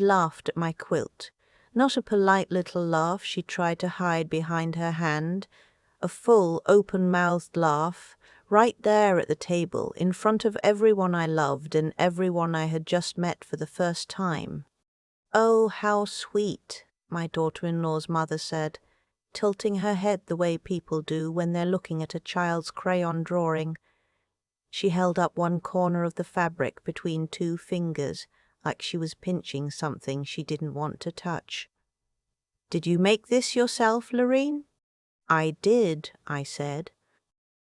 laughed at my quilt. Not a polite little laugh she tried to hide behind her hand, a full, open-mouthed laugh, right there at the table, in front of everyone I loved and everyone I had just met for the first time. "Oh, how sweet," my daughter-in-law's mother said, tilting her head the way people do when they're looking at a child's crayon drawing. She held up one corner of the fabric between two fingers, like she was pinching something she didn't want to touch. "Did you make this yourself, Lorene?" "I did," I said.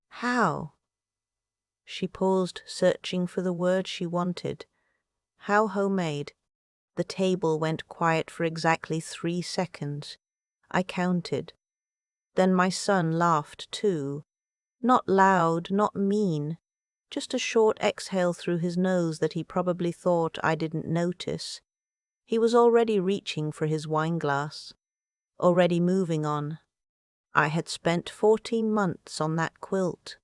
"How?" She paused, searching for the word she wanted. "How homemade?" The table went quiet for exactly 3 seconds. I counted. Then my son laughed too. Not loud, not mean. Just a short exhale through his nose that he probably thought I didn't notice. He was already reaching for his wineglass. Already moving on. I had spent 14 months on that quilt.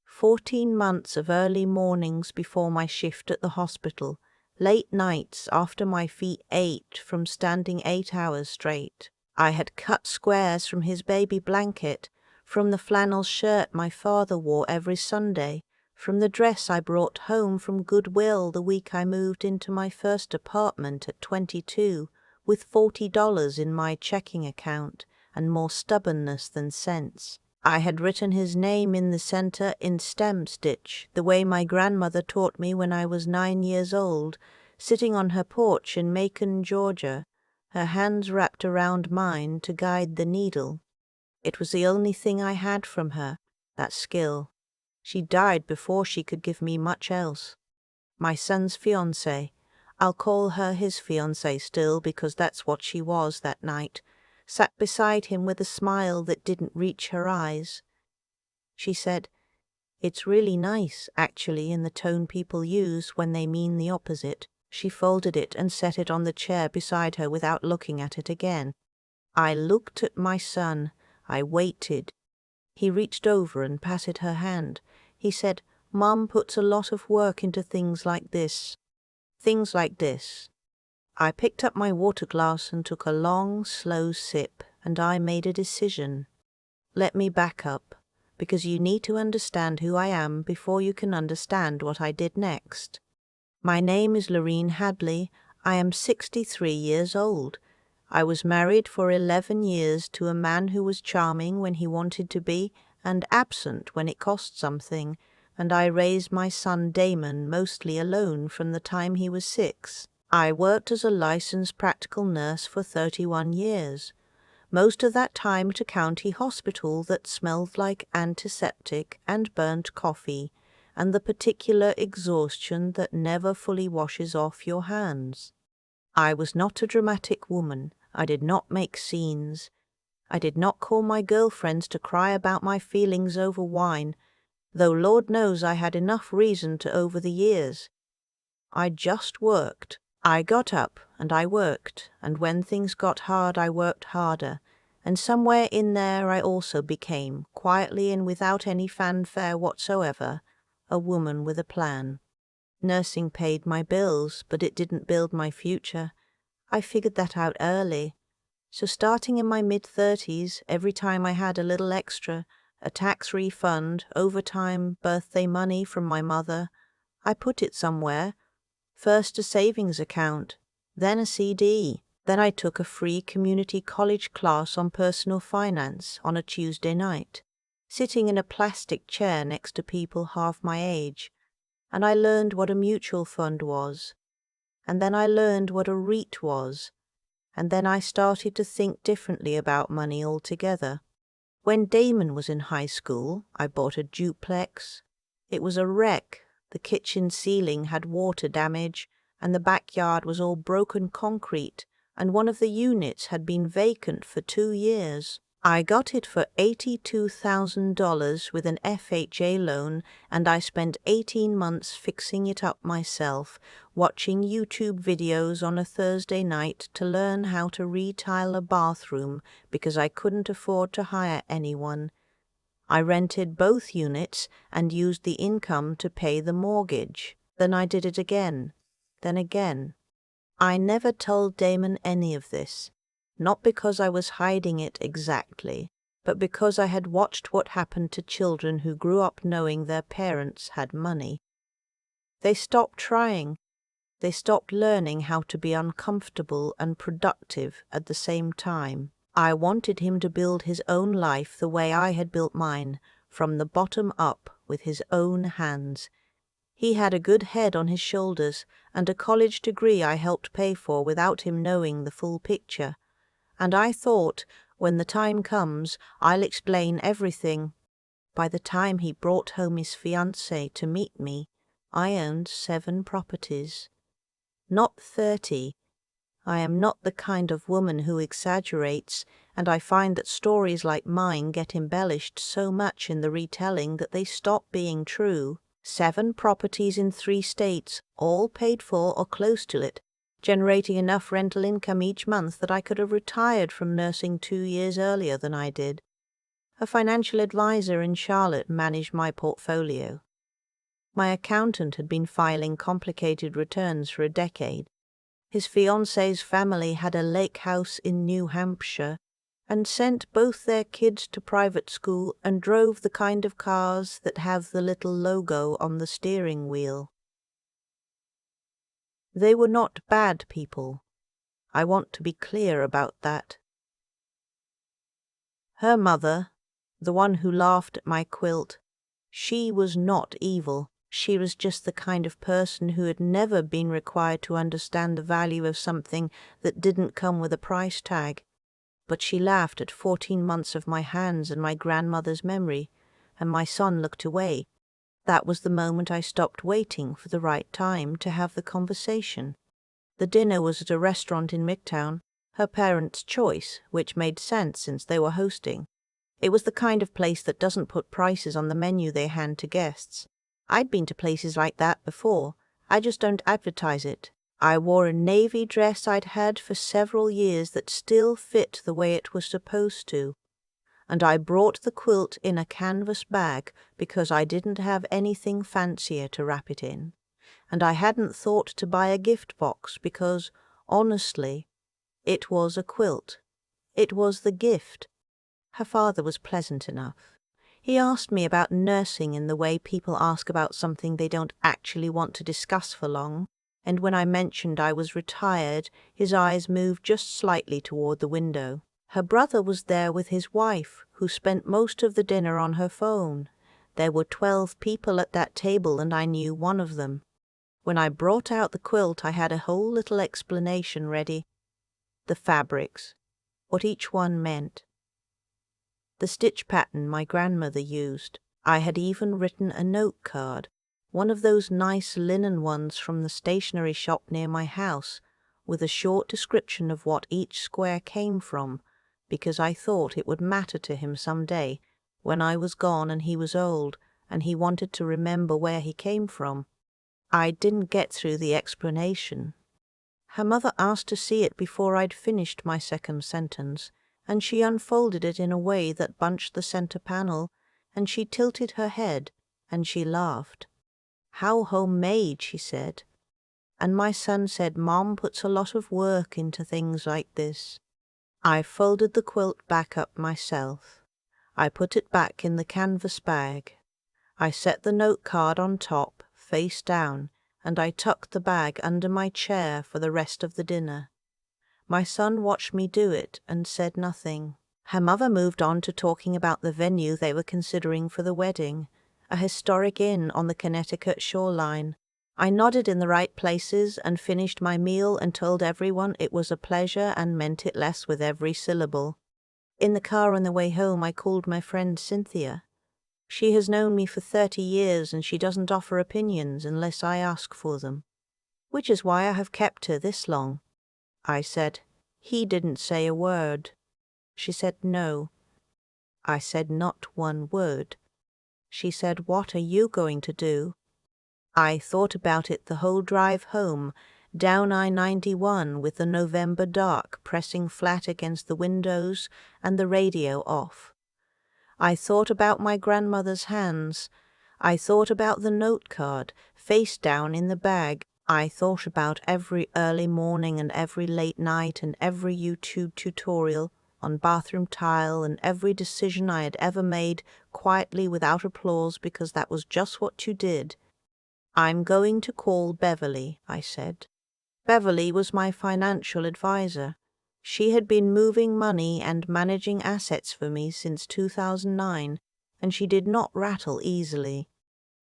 14 months of early mornings before my shift at the hospital, late nights after my feet ached from standing 8 hours straight. I had cut squares from his baby blanket, from the flannel shirt my father wore every Sunday, from the dress I brought home from Goodwill the week I moved into my first apartment at 22, with $40 in my checking account and more stubbornness than sense. I had written his name in the center in stem stitch, the way my grandmother taught me when I was 9 years old, sitting on her porch in Macon, Georgia, her hands wrapped around mine to guide the needle. It was the only thing I had from her, that skill. She died before she could give me much else. My son's fiancée, I'll call her his fiancée still because that's what she was that night, sat beside him with a smile that didn't reach her eyes. She said, "It's really nice, actually, in the tone people use when they mean the opposite." She folded it and set it on the chair beside her without looking at it again. I looked at my son. I waited. He reached over and patted her hand. He said, "Mom puts a lot of work into things like this. Things like this." I picked up my water glass and took a long, slow sip, and I made a decision. Let me back up, because you need to understand who I am before you can understand what I did next. My name is Lorene Hadley. I am 63 years old. I was married for 11 years to a man who was charming when he wanted to be and absent when it cost something, and I raised my son Damon mostly alone from the time he was 6. I worked as a licensed practical nurse for 31 years, most of that time at a county hospital that smelled like antiseptic and burnt coffee, and the particular exhaustion that never fully washes off your hands. I was not a dramatic woman. I did not make scenes. I did not call my girlfriends to cry about my feelings over wine, though Lord knows I had enough reason to over the years. I just worked. I got up and I worked, and when things got hard I worked harder, and somewhere in there I also became, quietly and without any fanfare whatsoever, a woman with a plan. Nursing paid my bills, but it didn't build my future. I figured that out early. So starting in my mid-30s, every time I had a little extra, a tax refund, overtime, birthday money from my mother, I put it somewhere. First a savings account, then a CD. Then I took a free community college class on personal finance on a Tuesday night, sitting in a plastic chair next to people half my age. And I learned what a mutual fund was. And then I learned what a REIT was. And then I started to think differently about money altogether. When Damon was in high school, I bought a duplex. It was a wreck. The kitchen ceiling had water damage, and the backyard was all broken concrete, and one of the units had been vacant for 2 years. I got it for $82,000 with an FHA loan, and I spent 18 months fixing it up myself, watching YouTube videos on a Thursday night to learn how to retile a bathroom because I couldn't afford to hire anyone. I rented both units and used the income to pay the mortgage. Then I did it again, then again. I never told Damon any of this, not because I was hiding it exactly, but because I had watched what happened to children who grew up knowing their parents had money. They stopped trying. They stopped learning how to be uncomfortable and productive at the same time. I wanted him to build his own life the way I had built mine, from the bottom up with his own hands. He had a good head on his shoulders and a college degree I helped pay for without him knowing the full picture. And I thought, when the time comes, I'll explain everything. By the time he brought home his fiancée to meet me, I owned 7 properties. Not 30. I am not the kind of woman who exaggerates, and I find that stories like mine get embellished so much in the retelling that they stop being true. 7 properties in 3 states, all paid for or close to it, generating enough rental income each month that I could have retired from nursing 2 years earlier than I did. A financial advisor in Charlotte managed my portfolio. My accountant had been filing complicated returns for a decade. His fiancée's family had a lake house in New Hampshire and sent both their kids to private school and drove the kind of cars that have the little logo on the steering wheel. They were not bad people. I want to be clear about that. Her mother, the one who laughed at my quilt, she was not evil. She was just the kind of person who had never been required to understand the value of something that didn't come with a price tag. But she laughed at 14 months of my hands and my grandmother's memory, and my son looked away. That was the moment I stopped waiting for the right time to have the conversation. The dinner was at a restaurant in Midtown, her parents' choice, which made sense since they were hosting. It was the kind of place that doesn't put prices on the menu they hand to guests. I'd been to places like that before. I just don't advertise it. I wore a navy dress I'd had for several years that still fit the way it was supposed to. And I brought the quilt in a canvas bag because I didn't have anything fancier to wrap it in. And I hadn't thought to buy a gift box because, honestly, it was a quilt. It was the gift. Her father was pleasant enough. He asked me about nursing in the way people ask about something they don't actually want to discuss for long, and when I mentioned I was retired, his eyes moved just slightly toward the window. Her brother was there with his wife, who spent most of the dinner on her phone. There were 12 people at that table, and I knew one of them. When I brought out the quilt, I had a whole little explanation ready. The fabrics, what each one meant. The stitch pattern my grandmother used. I had even written a note card, one of those nice linen ones from the stationery shop near my house, with a short description of what each square came from, because I thought it would matter to him some day, when I was gone and he was old, and he wanted to remember where he came from. I didn't get through the explanation. Her mother asked to see it before I'd finished my second sentence, and she unfolded it in a way that bunched the center panel, and she tilted her head, and she laughed. "How homemade," she said. And my son said, "Mom puts a lot of work into things like this." I folded the quilt back up myself. I put it back in the canvas bag. I set the note card on top, face down, and I tucked the bag under my chair for the rest of the dinner. My son watched me do it and said nothing. Her mother moved on to talking about the venue they were considering for the wedding, a historic inn on the Connecticut shoreline. I nodded in the right places and finished my meal and told everyone it was a pleasure and meant it less with every syllable. In the car on the way home, I called my friend Cynthia. She has known me for 30 years and she doesn't offer opinions unless I ask for them, which is why I have kept her this long. I said, "He didn't say a word." She said, "No." I said not one word. She said, "What are you going to do?" I thought about it the whole drive home, down I-91 with the November dark pressing flat against the windows and the radio off. I thought about my grandmother's hands. I thought about the note card, face down in the bag, I thought about every early morning and every late night and every YouTube tutorial on bathroom tile and every decision I had ever made quietly without applause because that was just what you did. "I'm going to call Beverly," I said. Beverly was my financial advisor. She had been moving money and managing assets for me since 2009, and she did not rattle easily.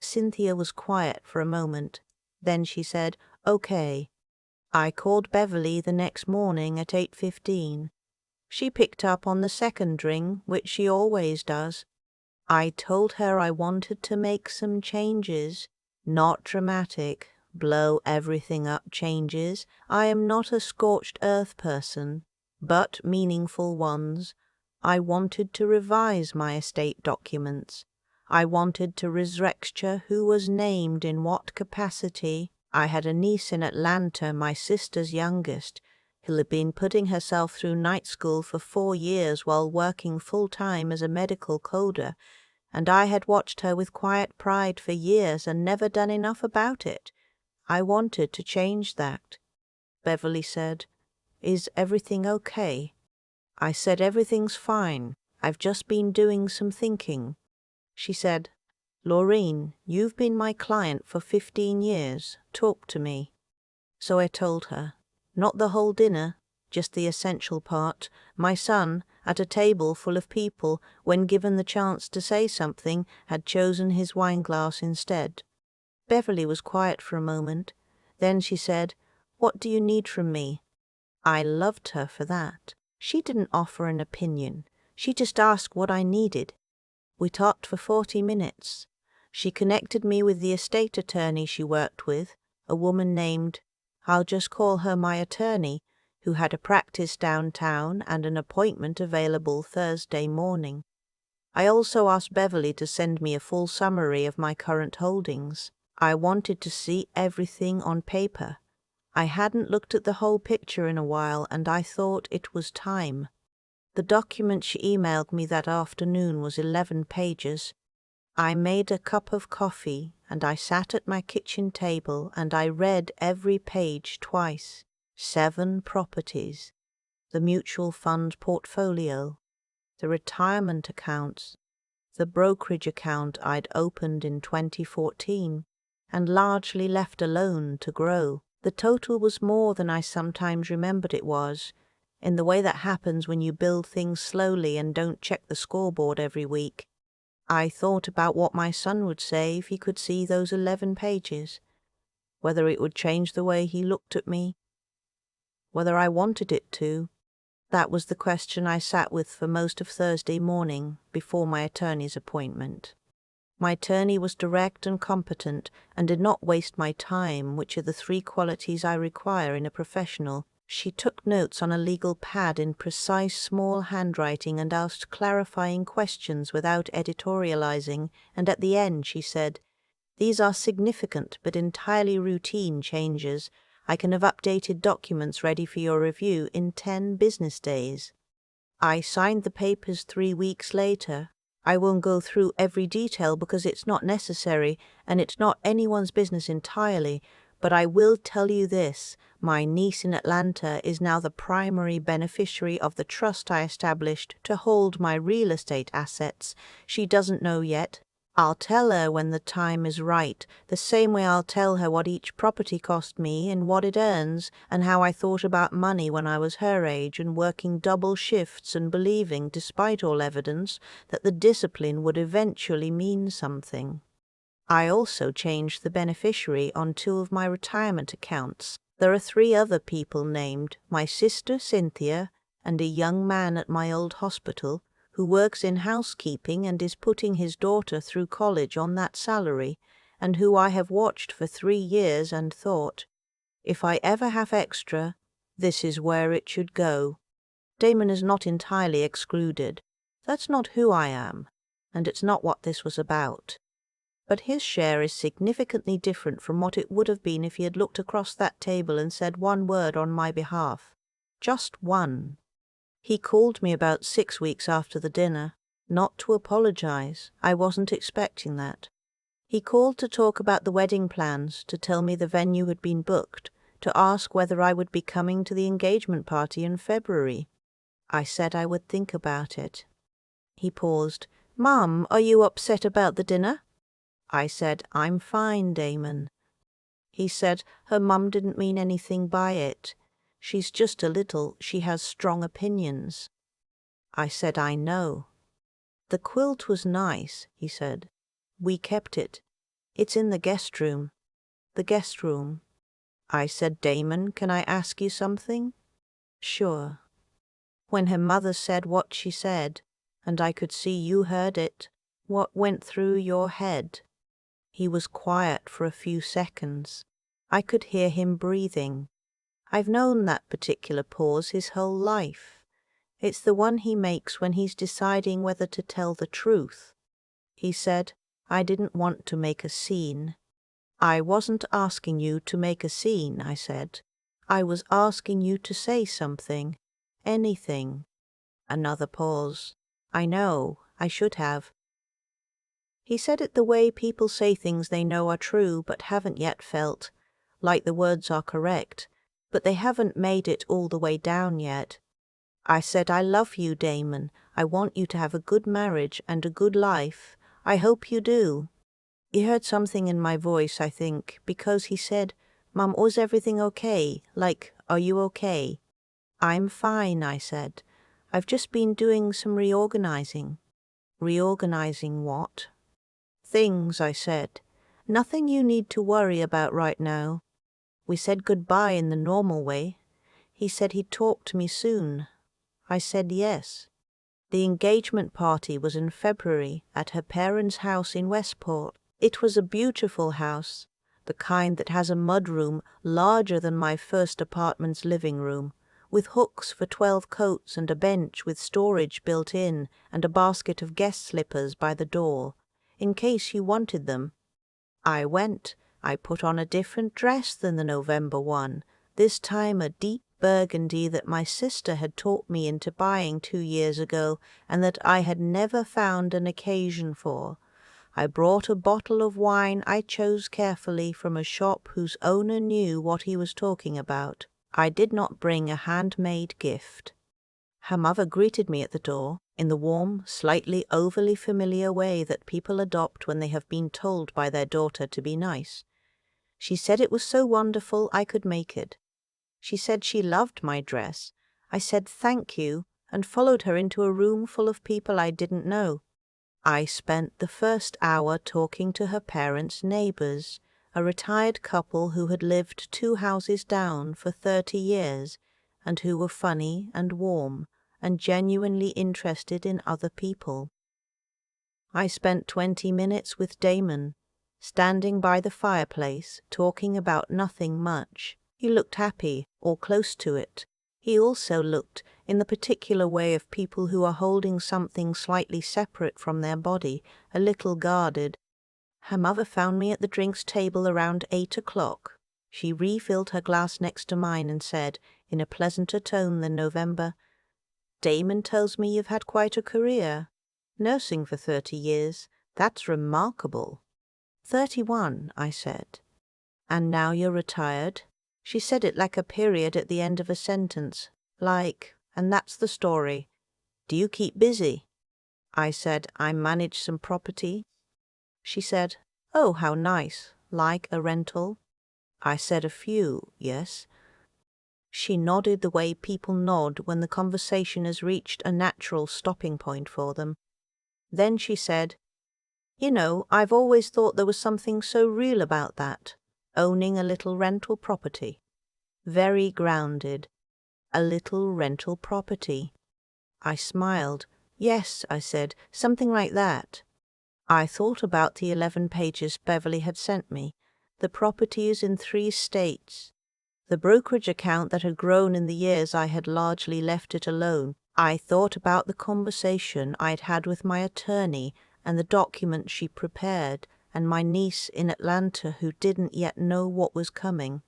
Cynthia was quiet for a moment. Then she said, "Okay." I called Beverly the next morning at 8:15. She picked up on the second ring, which she always does. I told her I wanted to make some changes, not dramatic, blow everything up changes. I am not a scorched earth person, but meaningful ones. I wanted to revise my estate documents. I wanted to restructure who was named in what capacity. I had a niece in Atlanta, my sister's youngest, who had been putting herself through night school for 4 years while working full-time as a medical coder, and I had watched her with quiet pride for years and never done enough about it. I wanted to change that. Beverly said, "Is everything okay?" I said, "Everything's fine. I've just been doing some thinking." She said, "Laureen, you've been my client for 15 years. Talk to me." So I told her. Not the whole dinner, just the essential part. My son, at a table full of people, when given the chance to say something, had chosen his wineglass instead. Beverly was quiet for a moment. Then she said, "What do you need from me?" I loved her for that. She didn't offer an opinion. She just asked what I needed. We talked for 40 minutes. She connected me with the estate attorney she worked with, a woman named, I'll just call her my attorney, who had a practice downtown and an appointment available Thursday morning. I also asked Beverly to send me a full summary of my current holdings. I wanted to see everything on paper. I hadn't looked at the whole picture in a while, and I thought it was time. The document she emailed me that afternoon was 11 pages. I made a cup of coffee, and I sat at my kitchen table, and I read every page twice. 7 properties, the mutual fund portfolio, the retirement accounts, the brokerage account I'd opened in 2014, and largely left alone to grow. The total was more than I sometimes remembered it was, in the way that happens when you build things slowly and don't check the scoreboard every week. I thought about what my son would say if he could see those 11 pages, whether it would change the way he looked at me, whether I wanted it to. That was the question I sat with for most of Thursday morning before my attorney's appointment. My attorney was direct and competent and did not waste my time, which are the 3 qualities I require in a professional. She took notes on a legal pad in precise small handwriting and asked clarifying questions without editorializing, and at the end she said, "These are significant but entirely routine changes. I can have updated documents ready for your review in 10 business days." I signed the papers 3 weeks later. I won't go through every detail because it's not necessary and it's not anyone's business entirely, but I will tell you this. My niece in Atlanta is now the primary beneficiary of the trust I established to hold my real estate assets. She doesn't know yet. I'll tell her when the time is right, the same way I'll tell her what each property cost me and what it earns, and how I thought about money when I was her age and working double shifts and believing, despite all evidence, that the discipline would eventually mean something. I also changed the beneficiary on 2 of my retirement accounts. There are 3 other people named, my sister Cynthia and a young man at my old hospital who works in housekeeping and is putting his daughter through college on that salary, and who I have watched for 3 years and thought, if I ever have extra, this is where it should go. Damon is not entirely excluded. That's not who I am, and it's not what this was about. But his share is significantly different from what it would have been if he had looked across that table and said one word on my behalf. Just one. He called me about 6 weeks after the dinner, not to apologize. I wasn't expecting that. He called to talk about the wedding plans, to tell me the venue had been booked, to ask whether I would be coming to the engagement party in February. I said I would think about it. He paused. "Mum, are you upset about the dinner?" I said, "I'm fine, Damon." He said, "Her mum didn't mean anything by it. She's just a little, she has strong opinions." I said, "I know." "The quilt was nice," he said. "We kept it. It's in the guest room." The guest room. I said, "Damon, can I ask you something?" "Sure." "When her mother said what she said, and I could see you heard it, what went through your head?" He was quiet for a few seconds. I could hear him breathing. I've known that particular pause his whole life. It's the one he makes when he's deciding whether to tell the truth. He said, "I didn't want to make a scene." "I wasn't asking you to make a scene," I said. "I was asking you to say something. Anything." Another pause. "I know, I should have." He said it the way people say things they know are true but haven't yet felt, like the words are correct, but they haven't made it all the way down yet. I said, "I love you, Damon. I want you to have a good marriage and a good life. I hope you do." He heard something in my voice, I think, because he said, "Mum, was everything okay? Like, are you okay?" "I'm fine," I said. "I've just been doing some reorganizing." "Reorganizing what?" "Things," I said. "Nothing you need to worry about right now." We said goodbye in the normal way. He said he'd talk to me soon. I said yes. The engagement party was in February at her parents' house in Westport. It was a beautiful house, the kind that has a mudroom larger than my first apartment's living room, with hooks for 12 coats and a bench with storage built in and a basket of guest slippers by the door, in case you wanted them. I went. I put on a different dress than the November one, this time a deep burgundy that my sister had taught me into buying 2 years ago and that I had never found an occasion for. I brought a bottle of wine I chose carefully from a shop whose owner knew what he was talking about. I did not bring a handmade gift. Her mother greeted me at the door, in the warm, slightly overly familiar way that people adopt when they have been told by their daughter to be nice. She said it was so wonderful I could make it. She said she loved my dress. I said thank you and followed her into a room full of people I didn't know. I spent the first hour talking to her parents' neighbors, a retired couple who had lived 2 houses down for 30 years and who were funny and warm and genuinely interested in other people. I spent 20 minutes with Damon, standing by the fireplace, talking about nothing much. He looked happy, or close to it. He also looked, in the particular way of people who are holding something slightly separate from their body, a little guarded. Her mother found me at the drinks table around 8 o'clock. She refilled her glass next to mine and said, in a pleasanter tone than November, "Damon tells me you've had quite a career. Nursing for 30 years. That's remarkable." 31, I said. "And now you're retired?" She said it like a period at the end of a sentence. Like, "And that's the story. Do you keep busy?" I said, "I manage some property." She said, "Oh, how nice. Like a rental?" I said, "A few, yes." She nodded the way people nod when the conversation has reached a natural stopping point for them. Then she said, "You know, I've always thought there was something so real about that, owning a little rental property. Very grounded. A little rental property." I smiled. "Yes," I said, "something like that." I thought about the 11 pages Beverly had sent me. The property is in 3 states. The brokerage account that had grown in the years I had largely left it alone. I thought about the conversation I'd had with my attorney and the document she prepared, and my niece in Atlanta who didn't yet know what was coming.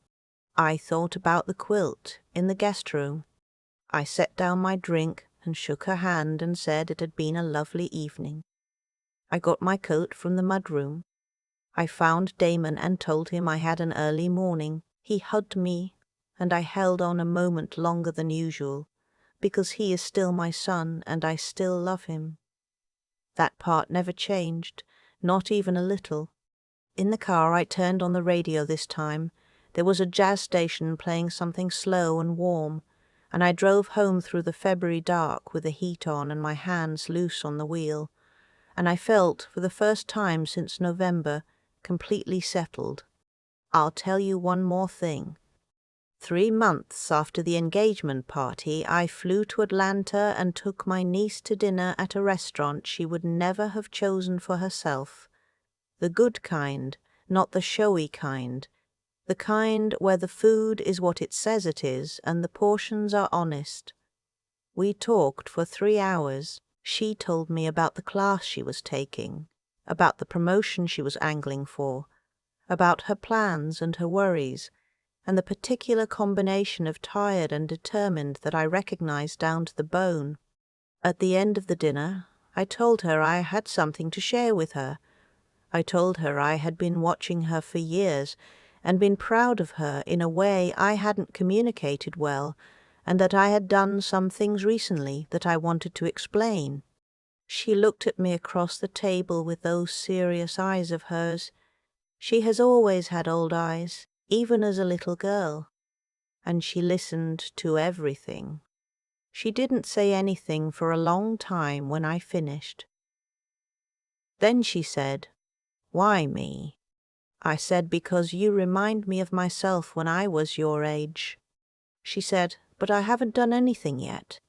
I thought about the quilt in the guest room. I set down my drink and shook her hand and said it had been a lovely evening. I got my coat from the mudroom. I found Damon and told him I had an early morning. He hugged me, and I held on a moment longer than usual, because he is still my son and I still love him. That part never changed, not even a little. In the car I turned on the radio this time. There was a jazz station playing something slow and warm, and I drove home through the February dark with the heat on and my hands loose on the wheel, and I felt, for the first time since November, completely settled. I'll tell you one more thing. 3 months after the engagement party, I flew to Atlanta and took my niece to dinner at a restaurant she would never have chosen for herself. The good kind, not the showy kind. The kind where the food is what it says it is and the portions are honest. We talked for 3 hours. She told me about the class she was taking, about the promotion she was angling for, about her plans and her worries, and the particular combination of tired and determined that I recognized down to the bone. At the end of the dinner, I told her I had something to share with her. I told her I had been watching her for years and been proud of her in a way I hadn't communicated well, and that I had done some things recently that I wanted to explain. She looked at me across the table with those serious eyes of hers. She has always had old eyes, even as a little girl. And she listened to everything. She didn't say anything for a long time when I finished. Then she said, "Why me?" I said, "Because you remind me of myself when I was your age." She said, "But I haven't done anything yet."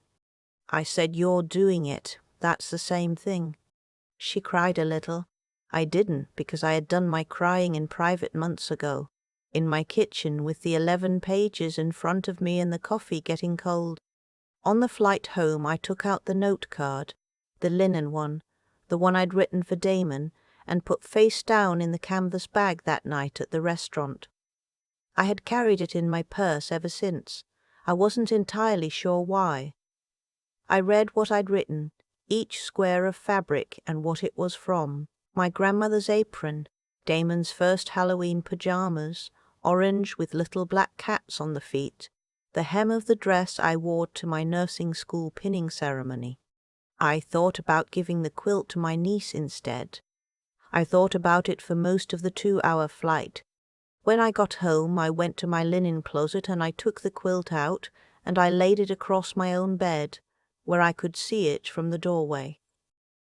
I said, "You're doing it. That's the same thing." She cried a little. I didn't, because I had done my crying in private months ago, in my kitchen with the 11 pages in front of me and the coffee getting cold. On the flight home I took out the note card, the linen one, the one I'd written for Damon, and put face down in the canvas bag that night at the restaurant. I had carried it in my purse ever since. I wasn't entirely sure why. I read what I'd written, each square of fabric and what it was from. My grandmother's apron, Damon's first Halloween pajamas, orange with little black cats on the feet, the hem of the dress I wore to my nursing school pinning ceremony. I thought about giving the quilt to my niece instead. I thought about it for most of the 2-hour flight. When I got home, I went to my linen closet and I took the quilt out and I laid it across my own bed, where I could see it from the doorway.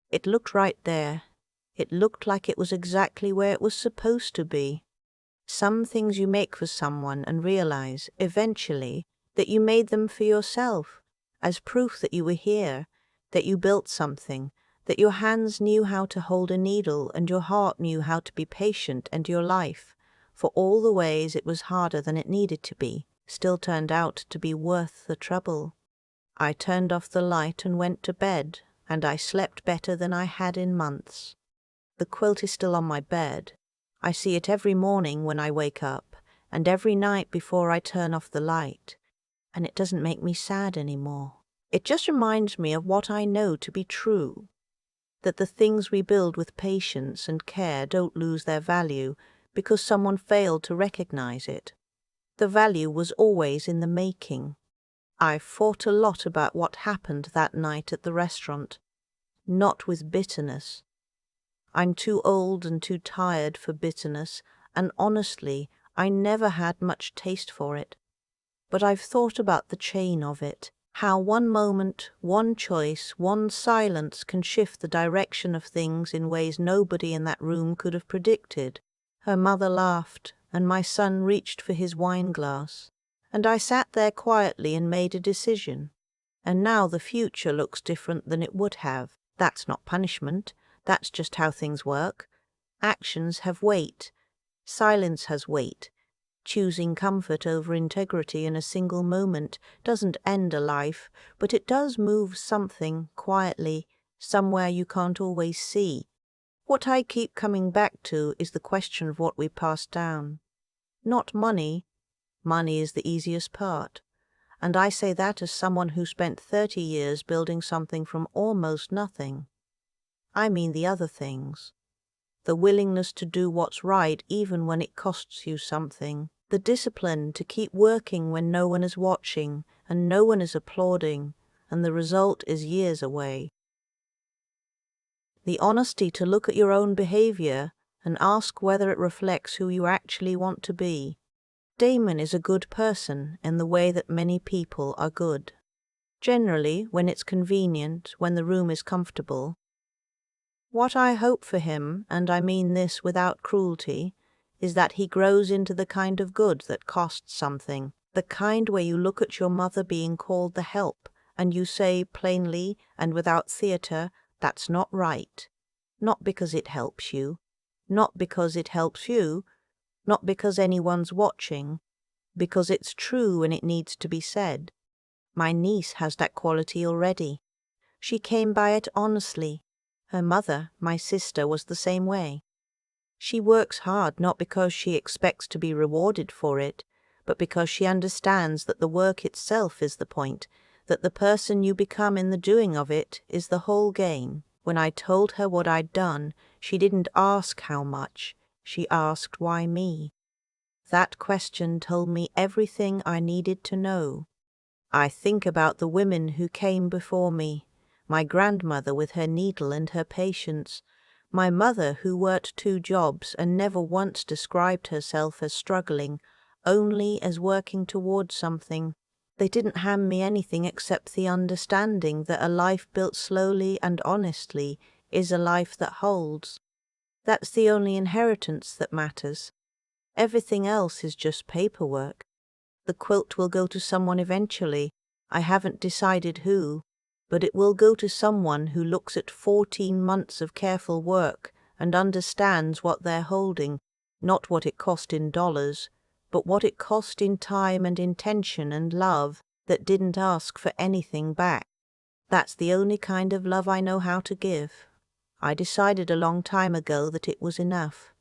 It looked right there. It looked like it was exactly where it was supposed to be. Some things you make for someone and realize, eventually, that you made them for yourself, as proof that you were here, that you built something, that your hands knew how to hold a needle and your heart knew how to be patient, and your life, for all the ways it was harder than it needed to be, still turned out to be worth the trouble. I turned off the light and went to bed, and I slept better than I had in months. The quilt is still on my bed. I see it every morning when I wake up, and every night before I turn off the light, and it doesn't make me sad anymore. It just reminds me of what I know to be true, that the things we build with patience and care don't lose their value because someone failed to recognize it. The value was always in the making. I fought a lot about what happened that night at the restaurant, not with bitterness. I'm too old and too tired for bitterness, and honestly, I never had much taste for it. But I've thought about the chain of it, how one moment, one choice, one silence can shift the direction of things in ways nobody in that room could have predicted. Her mother laughed, and my son reached for his wine glass, and I sat there quietly and made a decision. And now the future looks different than it would have. That's not punishment. That's just how things work. Actions have weight. Silence has weight. Choosing comfort over integrity in a single moment doesn't end a life, but it does move something quietly, somewhere you can't always see. What I keep coming back to is the question of what we pass down. Not money. Money is the easiest part. And I say that as someone who spent 30 years building something from almost nothing. I mean the other things. the willingness to do what's right even when it costs you something, the discipline to keep working when no one is watching and no one is applauding, and the result is years away. The honesty to look at your own behavior and ask whether it reflects who you actually want to be. Damon is a good person in the way that many people are good. Generally, when it's convenient, when the room is comfortable. What I hope for him, and I mean this without cruelty, is that he grows into the kind of good that costs something, the kind where you look at your mother being called the help, and you say plainly and without theatre, that's not right. Not because it helps you, not because it helps you, not because anyone's watching, because it's true and it needs to be said. My niece has that quality already. She came by it honestly. Her mother, my sister, was the same way. She works hard not because she expects to be rewarded for it, but because she understands that the work itself is the point, that the person you become in the doing of it is the whole gain. When I told her what I'd done, she didn't ask how much, she asked why me. That question told me everything I needed to know. I think about the women who came before me, my grandmother with her needle and her patience, my mother who worked 2 jobs and never once described herself as struggling, only as working toward something. They didn't hand me anything except the understanding that a life built slowly and honestly is a life that holds. That's the only inheritance that matters. Everything else is just paperwork. The quilt will go to someone eventually. I haven't decided who, but it will go to someone who looks at 14 months of careful work and understands what they're holding, not what it cost in dollars, but what it cost in time and intention and love that didn't ask for anything back. That's the only kind of love I know how to give. I decided a long time ago that it was enough.